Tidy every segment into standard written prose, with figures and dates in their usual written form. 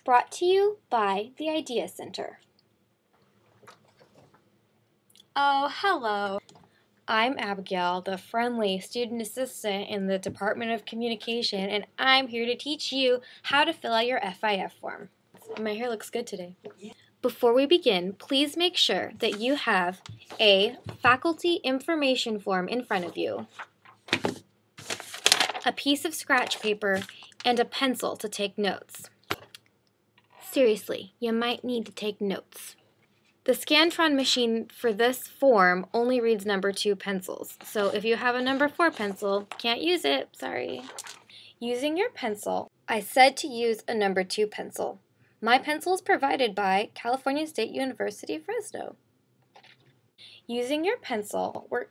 Brought to you by the Idea Center. Oh, hello. I'm Abigail, the friendly student assistant in the Department of Communication, and I'm here to teach you how to fill out your FIF form. My hair looks good today. Before we begin, please make sure that you have a faculty information form in front of you, a piece of scratch paper, and a pencil to take notes. Seriously, you might need to take notes. The Scantron machine for this form only reads number 2 pencils, so if you have a number 4 pencil, can't use it, sorry. Using your pencil, I said to use a number 2 pencil. My pencil is provided by California State University, Fresno. Using your pencil, we're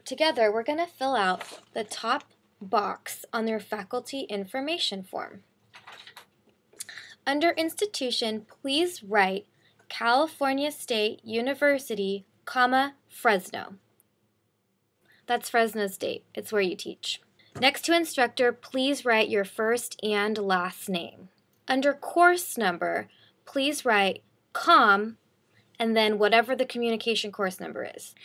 going to fill out the top box on your faculty information form. Under institution, please write California State University, Fresno. That's Fresno State. It's where you teach. Next to instructor, please write your first and last name. Under course number, please write Comm and then whatever the communication course number is.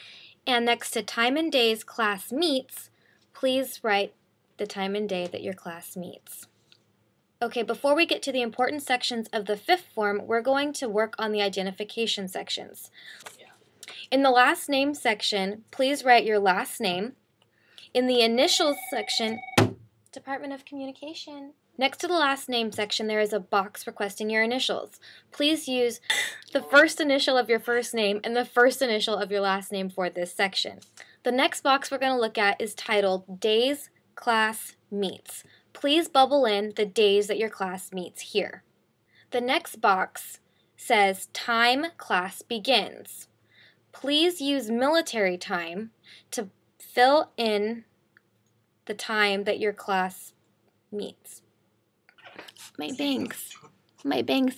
And next to time and days class meets, please write the time and day that your class meets. Okay, before we get to the important sections of the fifth form, we're going to work on the identification sections. In the last name section, please write your last name. In the initials section, Department of Communication. Next to the last name section, there is a box requesting your initials. Please use the first initial of your first name and the first initial of your last name for this section. The next box we're going to look at is titled Days Class Meets. Please bubble in the days that your class meets here. The next box says time class begins. Please use military time to fill in the time that your class meets. My bangs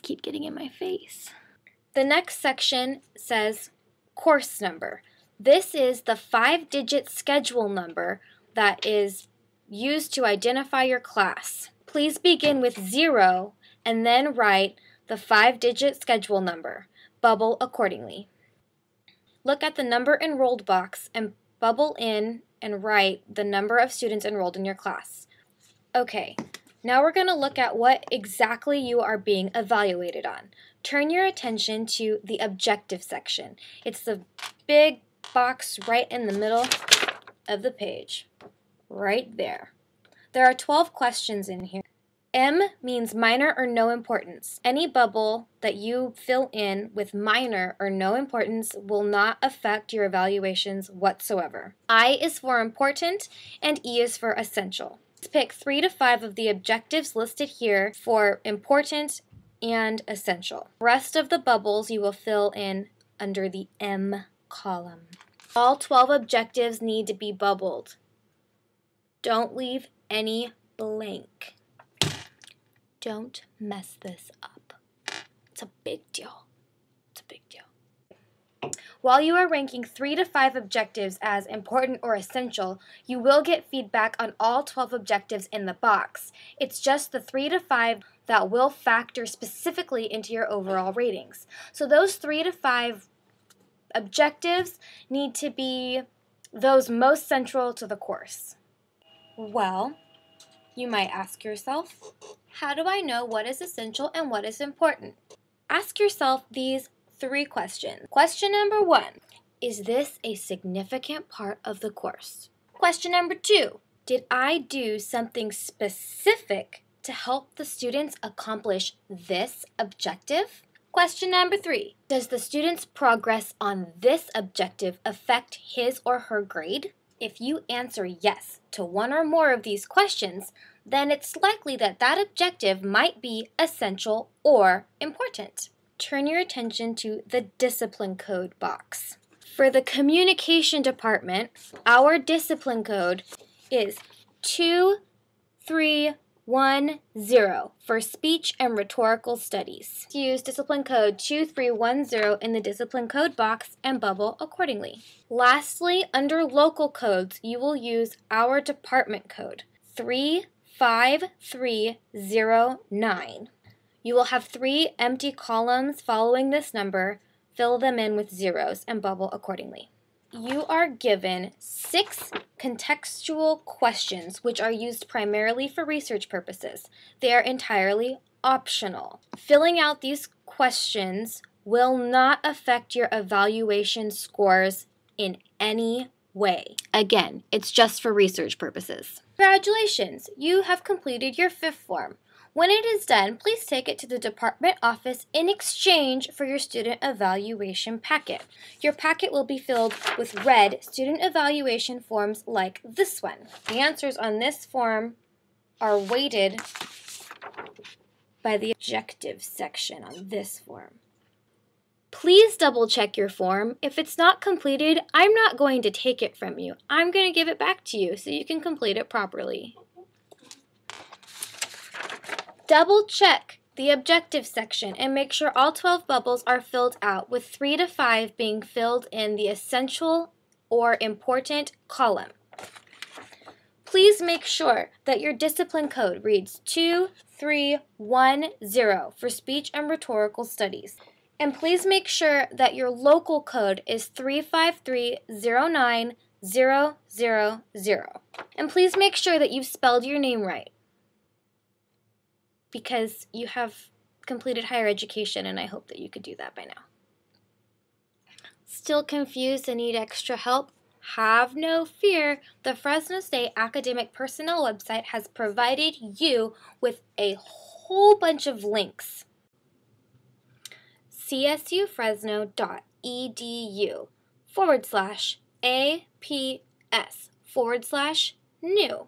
keep getting in my face. The next section says course number. This is the 5-digit schedule number that is used to identify your class. Please begin with 0 and then write the 5-digit schedule number. Bubble accordingly. Look at the number enrolled box and bubble in and write the number of students enrolled in your class. Okay, now we're going to look at what exactly you are being evaluated on. Turn your attention to the objective section. It's the big box right in the middle of the page. Right there. There are 12 questions in here. M means minor or no importance. Any bubble that you fill in with minor or no importance will not affect your evaluations whatsoever. I is for important and E is for essential. Let's pick 3 to 5 of the objectives listed here for important and essential. The rest of the bubbles you will fill in under the M column. All 12 objectives need to be bubbled. Don't leave any blank. Don't mess this up. It's a big deal. It's a big deal. While you are ranking 3 to 5 objectives as important or essential, you will get feedback on all 12 objectives in the box. It's just the 3 to 5 that will factor specifically into your overall ratings. So those 3 to 5 objectives need to be those most central to the course. Well, you might ask yourself, how do I know what is essential and what is important? Ask yourself these 3 questions. Question number 1, is this a significant part of the course? Question number 2, did I do something specific to help the students accomplish this objective? Question number 3, does the student's progress on this objective affect his or her grade? If you answer yes to one or more of these questions, then it's likely that that objective might be essential or important. Turn your attention to the discipline code box. For the communication department, our discipline code is 2310 for speech and rhetorical studies. Use discipline code 2310 in the discipline code box and bubble accordingly. Lastly, under local codes, you will use our department code 35309. You will have 3 empty columns following this number. Fill them in with zeros and bubble accordingly. You are given 6 contextual questions which are used primarily for research purposes. They are entirely optional. Filling out these questions will not affect your evaluation scores in any way. Again, it's just for research purposes. Congratulations, you have completed your 5th form. When it is done, please take it to the department office in exchange for your student evaluation packet. Your packet will be filled with red student evaluation forms like this one. The answers on this form are weighted by the objective section on this form. Please double check your form. If it's not completed, I'm not going to take it from you. I'm going to give it back to you so you can complete it properly. Double check the objective section and make sure all 12 bubbles are filled out, with 3 to 5 being filled in the essential or important column. Please make sure that your discipline code reads 2310 for speech and rhetorical studies. And please make sure that your local code is 3530900. And please make sure that you've spelled your name right, because you have completed higher education, and I hope that you could do that by now. Still confused and need extra help? Have no fear. The Fresno State Academic Personnel website has provided you with a whole bunch of links. csufresno.edu/APS/new.